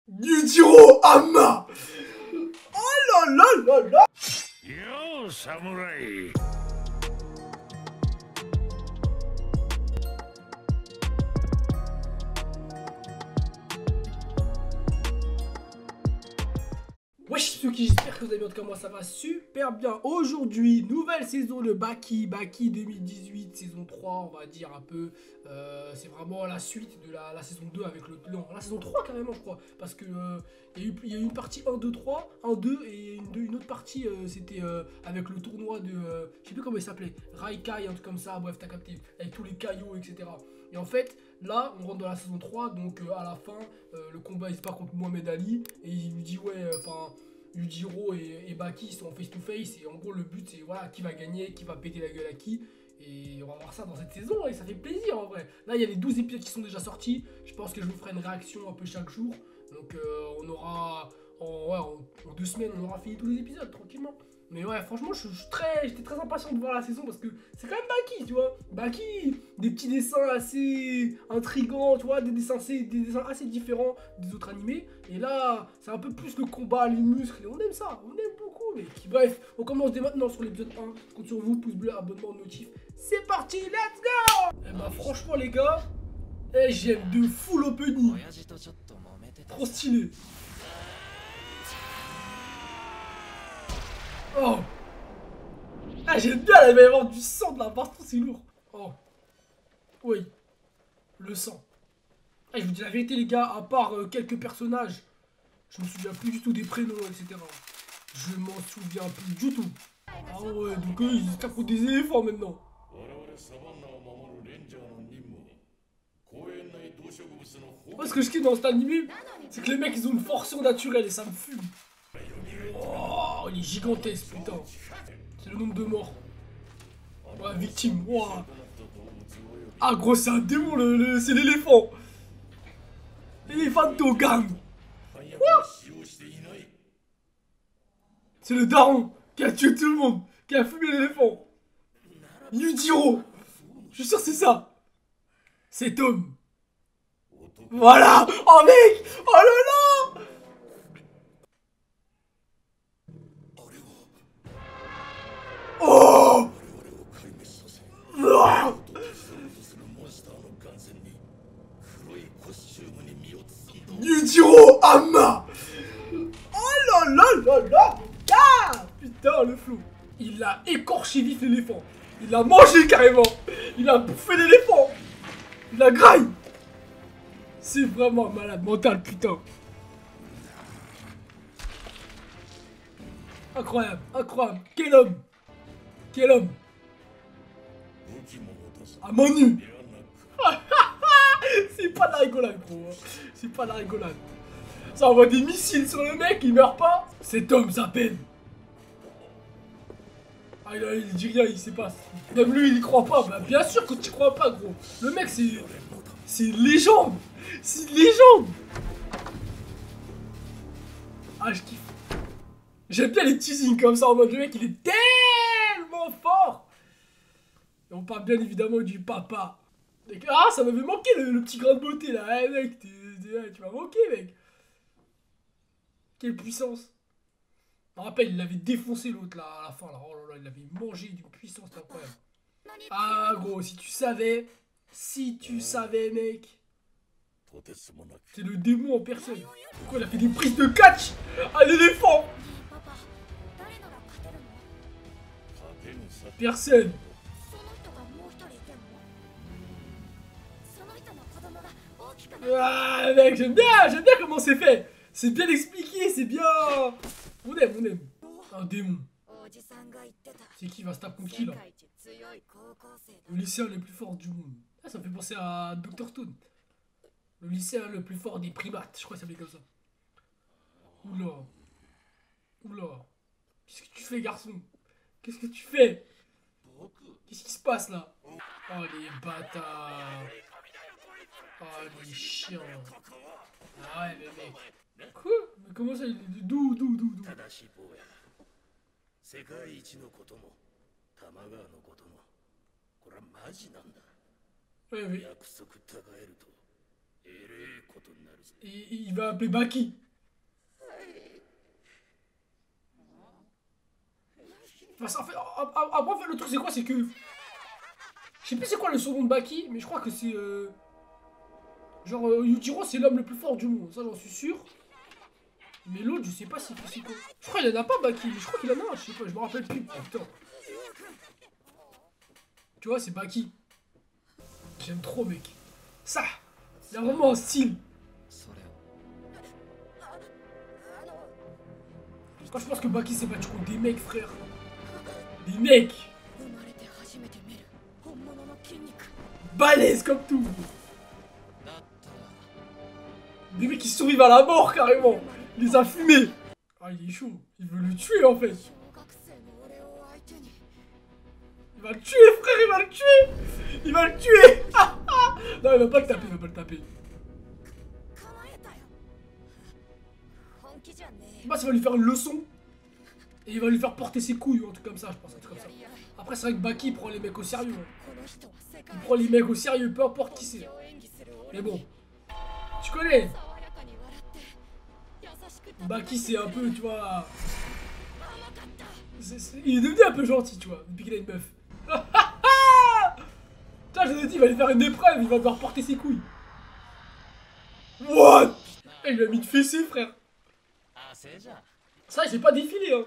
Yujiro Amma. Oh là là là là. Yo, samouraï. Wesh Suki, j'espère que vous allez bien, en tout cas moi ça va super bien. Aujourd'hui, nouvelle saison de Baki 2018, saison 3 on va dire un peu. C'est vraiment la suite de la saison 2 avec le... Non, la saison 3 carrément je crois. Parce que il y a eu une partie 1, 2, 3, 1, 2 et une autre partie c'était avec le tournoi de... je sais plus comment il s'appelait, Raikai, un truc comme ça, bref t'as capté. Avec tous les caillots etc. Et en fait, là, on rentre dans la saison 3, donc à la fin, le combat il se bat contre Mohamed Ali, et il lui dit ouais, enfin, Yujiro et Baki sont en face to face, et en gros le but c'est voilà, qui va gagner, qui va péter la gueule à qui, et on va voir ça dans cette saison, et ça fait plaisir en vrai. Là il y a les 12 épisodes qui sont déjà sortis, je pense que je vous ferai une réaction un peu chaque jour, donc on aura, en 2 semaines, on aura fini tous les épisodes tranquillement. Mais ouais, franchement, j'étais très impatient de voir la saison parce que c'est quand même Baki, tu vois. Baki, des petits dessins assez intrigants, tu vois, des dessins assez différents des autres animés. Et là, c'est un peu plus le combat, les muscles, et on aime ça, on aime beaucoup, mec. Bref, on commence dès maintenant sur l'épisode 1. Je compte sur vous, pouce bleu, abonnement, notif. C'est parti, let's go! Eh bah, franchement, les gars, j'aime de fou l'opening. Trop stylé. Oh! Ah, j'aime bien, là, il va y avoir du sang de la partout, c'est lourd. Oh. Oui. Le sang. Ah, je vous dis la vérité, les gars, à part quelques personnages, je me souviens plus du tout des prénoms, etc. Je m'en souviens plus du tout. Ah ouais, donc eux, ils tapent des éléphants maintenant. Moi, ce que je kiffe dans cet animé, c'est que les mecs, ils ont une force surnaturelle et ça me fume. Oh, il est gigantesque, putain. C'est le nombre de morts. Ouais, victime. Wow. Ah, gros, c'est un démon, c'est l'éléphant. L'éléphant Togan. Quoi? C'est le daron qui a tué tout le monde, qui a fumé l'éléphant. Yujiro. Je suis sûr que c'est ça. C'est Tom. Voilà. Oh, mec. Oh là là. Oh. Yujiro Amma. Oh là là là là. Ah, putain, le flou. Il a écorché vif l'éléphant. Il l'a mangé carrément. Il a bouffé l'éléphant. Il a graille. C'est vraiment un malade mental, putain. Incroyable, incroyable. Quel homme. Quel homme. À main nue. C'est pas de la rigolade, gros. C'est pas de la rigolade. Ça envoie des missiles sur le mec, il meurt pas. Cet homme s'appelle. Ah, il dit rien, il sait pas. Même lui, il y croit pas. Bah, bien sûr que tu crois pas, gros. Le mec, c'est une légende. C'est une légende. Ah, je kiffe. J'aime bien les teasings comme ça en mode le mec, il est tellement fort. Et on parle bien évidemment du papa. Ah, ça m'avait manqué le petit grain de beauté là. Eh, mec, tu m'as manqué, mec. Quelle puissance. Je me rappelle, il avait défoncé l'autre là à la fin. Là. Oh là là, il l'avait mangé d'une puissance incroyable. Ah, gros, si tu savais. Si tu savais, mec. C'est le démon en personne. Pourquoi il a fait des prises de catch à l'éléphant? Personne. Ah, mec, j'aime bien comment c'est fait. C'est bien expliqué, c'est bien. On aime, on aime. Un démon. C'est qui va se taper contre qui là? Le lycéen le plus fort du monde. Ah, ça me fait penser à Dr Stone. Le lycéen le plus fort des primates, je crois que ça s'appelle comme ça. Oula. Oula. Qu'est-ce que tu fais, garçon? Qu'est-ce que tu fais? Qu'est-ce qui se passe là? Oh les bâtards. Oh les chiens. Ah ouais mais mec. Quoi? Mais comment ça? D'où? Ouais mais... Et il va appeler Baki. Enfin, après, en fait, le truc, c'est quoi? C'est que... Je sais plus c'est quoi le surnom de Baki, mais je crois que c'est... Genre, Yujiro, c'est l'homme le plus fort du monde. Ça, j'en suis sûr. Mais l'autre, je sais pas c'est quoi. Je crois qu'il en a pas, Baki. Mais je crois qu'il en a un, je sais pas, je me rappelle plus. Oh, putain. Tu vois, c'est Baki. J'aime trop, mec. Ça, il a vraiment un style. Quand je pense que Baki s'est battu contre des mecs, frère. Des mecs. Balèze comme tout. Des mecs qui survivent à la mort, carrément. Il les a fumés. Ah, il est chaud. Il veut le tuer, en fait. Il va le tuer, frère, il va le tuer. Il va le tuer. Non, il va pas le taper, il va pas le taper. Je sais pas s'il va lui faire une leçon. Et il va lui faire porter ses couilles ou un truc comme ça, je pense, un truc comme ça. Après, c'est vrai que Baki prend les mecs au sérieux. Hein. Il prend les mecs au sérieux, peu importe qui c'est. Mais bon, tu connais. Baki, c'est un peu, tu vois... Il est devenu un peu gentil, tu vois, depuis qu'il a une meuf. Putain, je vous ai dit, il va lui faire une épreuve, il va devoir porter ses couilles. What? Il lui a mis une fessée, frère. Ça, il s'est pas défilé, hein.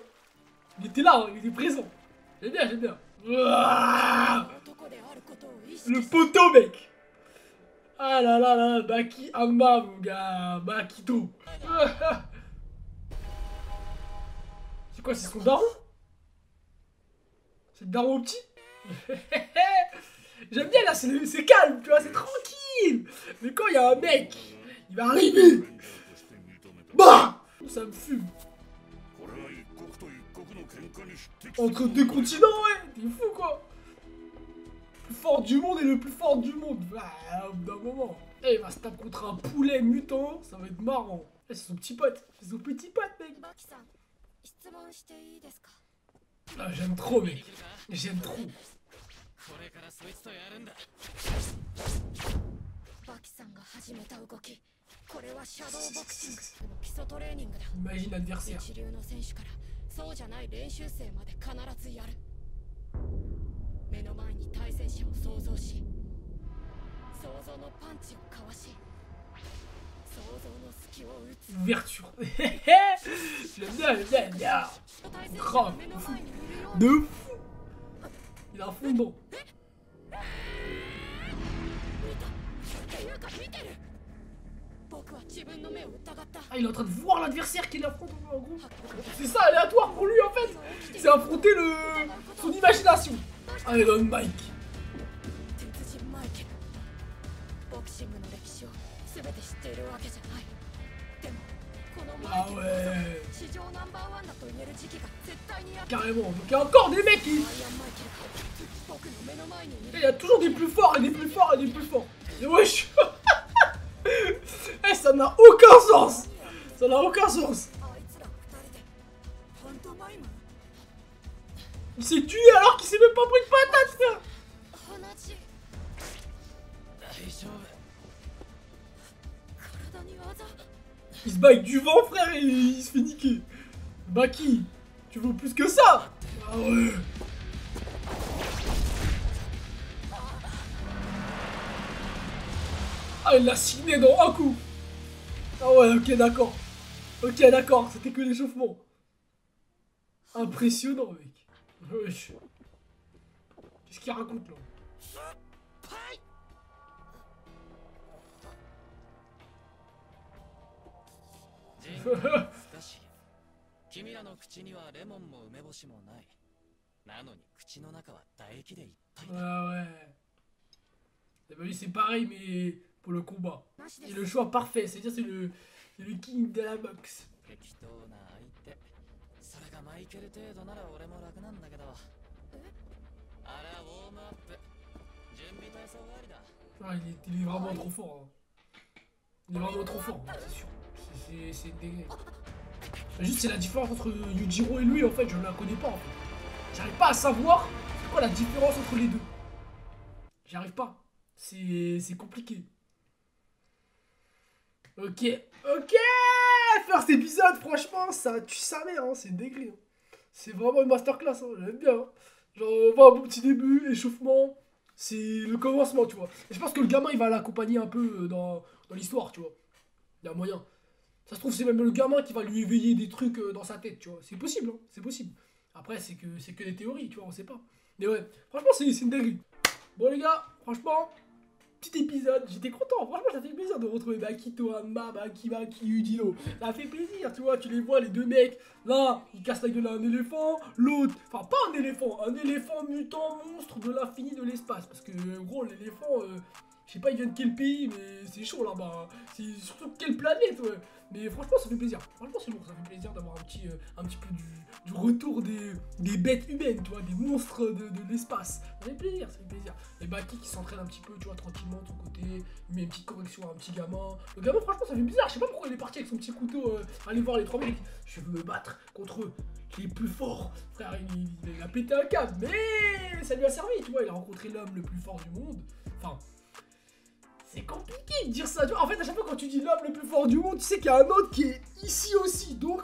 Il était là, hein, il était présent. J'aime bien, j'aime bien. Le poteau, mec. Ah là là là, Baki Amma, mon gars. Bakito. C'est quoi, c'est son daron? C'est le daron au petit? J'aime bien là, c'est calme, tu vois, c'est tranquille. Mais quand il y a un mec, il va arriver. Bah, ça me fume. Entre deux continents, ouais, t'es fou quoi. Le plus fort du monde et le plus fort du monde. Bah, d'un moment. Et il va se taper contre un poulet mutant, ça va être marrant. C'est son petit pote, c'est son petit pote, mec. Ah, j'aime trop, mec. J'aime trop. Imagine l'adversaire. Ouverture. J'aime bien, j'aime bien. Grave, de fou. De fou. Il a un fond dedans. Ah, il est en train de voir l'adversaire qu'il affronte en gros. C'est ça, aléatoire pour lui en fait. C'est affronter son imagination. Iron Mike. Ah ouais. Carrément. Donc il y a encore des mecs qui... Il y a toujours des plus forts et des plus forts et des plus forts. Et wesh. Eh, ça n'a aucun sens. Ça n'a aucun sens. Il s'est tué alors qu'il s'est même pas pris de patate, frère. Il se bat avec du vent, frère, et il se fait niquer. Baki, tu vaux plus que ça. Ah ouais. Ah, il l'a signé dans un coup. Ah ouais, ok, d'accord. Ok, d'accord, c'était que l'échauffement. Impressionnant, mec. Wesh. Qu'est-ce qu'il raconte, là? Ah ouais. Eh ben lui c'est pareil mais pour le combat. C'est le choix parfait, c'est-à-dire c'est le king de la boxe. Ah, il est vraiment trop fort. Hein. Il est vraiment trop fort, c'est sûr. C'est dégueu. Juste c'est la différence entre Yujiro et lui en fait, je ne la connais pas en fait. J'arrive pas à savoir c'est quoi la différence entre les deux. J'y arrive pas. C'est compliqué. Ok, ok. First épisode, franchement, ça, tu savais, hein, c'est une dinguerie. Hein. C'est vraiment une masterclass, hein, j'aime bien. Hein. Genre, on voit un bon petit début, échauffement. C'est le commencement, tu vois. Et je pense que le gamin, il va l'accompagner un peu dans l'histoire, tu vois. Il y a moyen. Ça se trouve, c'est même le gamin qui va lui éveiller des trucs dans sa tête, tu vois. C'est possible, hein, c'est possible. Après, c'est que des théories, tu vois, on sait pas. Mais ouais, franchement, c'est une dinguerie. Bon, les gars, franchement, petit épisode, j'étais content, franchement ça fait plaisir de retrouver Baki, Tohama, Baki, Udino. Ça fait plaisir, tu vois, tu les vois les deux mecs, là, ils cassent la gueule à un éléphant, l'autre, enfin pas un éléphant mutant monstre de l'infini de l'espace. Parce que gros l'éléphant, je sais pas il vient de quel pays, mais c'est chaud là-bas. C'est surtout quelle planète, ouais. Mais franchement ça fait plaisir, franchement c'est lourd, ça fait plaisir d'avoir un petit peu du retour des bêtes humaines, tu vois, des monstres de l'espace. Ça fait plaisir, ça fait plaisir. Et Baki qui s'entraîne un petit peu, tu vois, tranquillement de son côté, il met une petite correction à un petit gamin. Le gamin, franchement, ça fait bizarre, je sais pas pourquoi il est parti avec son petit couteau, aller voir les trois mecs. Je veux me battre contre eux, les plus forts. Frère, il a pété un câble, mais ça lui a servi, tu vois, il a rencontré l'homme le plus fort du monde. Enfin, c'est compliqué de dire ça, tu vois. En fait, à chaque fois quand tu dis l'homme le plus fort du monde, tu sais qu'il y a un autre qui est ici aussi, donc...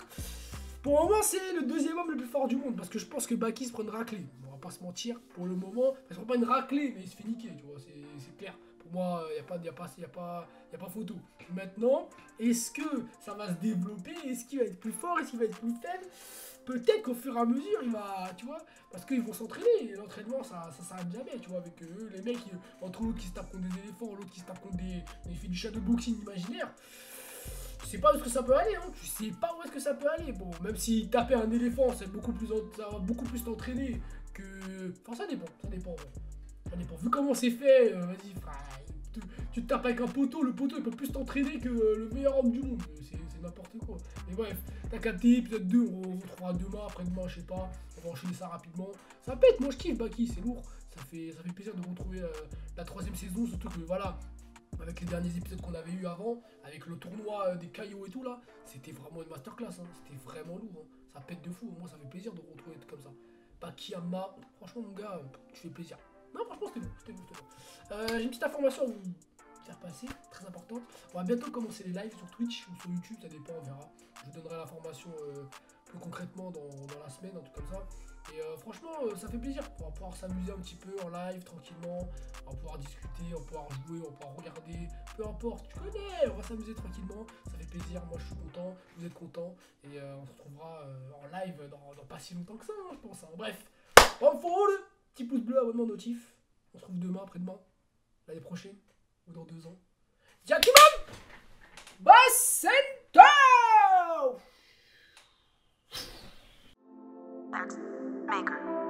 Pour le moment, c'est le deuxième homme le plus fort du monde, parce que je pense que Baki se prend une raclée. On va pas se mentir, pour le moment, il se prend pas une raclée, mais il se fait niquer, tu vois, c'est clair. Pour moi, il n'y a pas photo. Maintenant, est-ce que ça va se développer? Est-ce qu'il va être plus fort? Est-ce qu'il va être plus faible? Peut-être qu'au fur et à mesure, il va, tu vois, parce qu'ils vont s'entraîner, et l'entraînement, ça s'arrête jamais, tu vois, avec eux, les mecs, entre l'autre qui se tape contre des éléphants, l'autre qui se tape contre il fait du shadowboxing imaginaire. Tu sais pas où est-ce que ça peut aller, hein. Tu sais pas où est-ce que ça peut aller. Bon, même si taper un éléphant, ça va beaucoup plus t'entraîner que... Enfin, ça dépend, ouais. Ça dépend. Vu comment c'est fait, vas-y, frère, tu te tapes avec un poteau, le poteau il peut plus t'entraîner que le meilleur homme du monde. C'est n'importe quoi. Mais bref, t'as capté, épisode 2, on se retrouvera demain, après-demain, je sais pas. On va enchaîner ça rapidement. Ça pète, moi je kiffe Baki, c'est lourd. Ça fait plaisir de retrouver la troisième saison, surtout que voilà... Avec les derniers épisodes qu'on avait eu avant, avec le tournoi des caillots et tout là, c'était vraiment une masterclass, hein. C'était vraiment lourd, hein. Ça pète de fou, moi ça fait plaisir de retrouver tout comme ça. Bakiyama, franchement mon gars, tu fais plaisir. Non franchement c'était lourd. J'ai une petite information à vous faire passer, très importante. On va bientôt commencer les lives sur Twitch ou sur YouTube, ça dépend, on verra. Je vous donnerai l'information plus concrètement dans la semaine, un truc comme ça. Et franchement, ça fait plaisir. On va pouvoir s'amuser un petit peu en live, tranquillement. On va pouvoir discuter, on va pouvoir jouer, on va pouvoir regarder. Peu importe, tu connais, on va s'amuser tranquillement. Ça fait plaisir, moi je suis content, vous êtes content. Et on se retrouvera en live dans pas si longtemps que ça, hein, je pense. Hein. Bref, on follow, petit pouce bleu, abonnement, notif. On se retrouve demain, après-demain, l'année prochaine, ou dans 2 ans. Yakiman Basento Maker.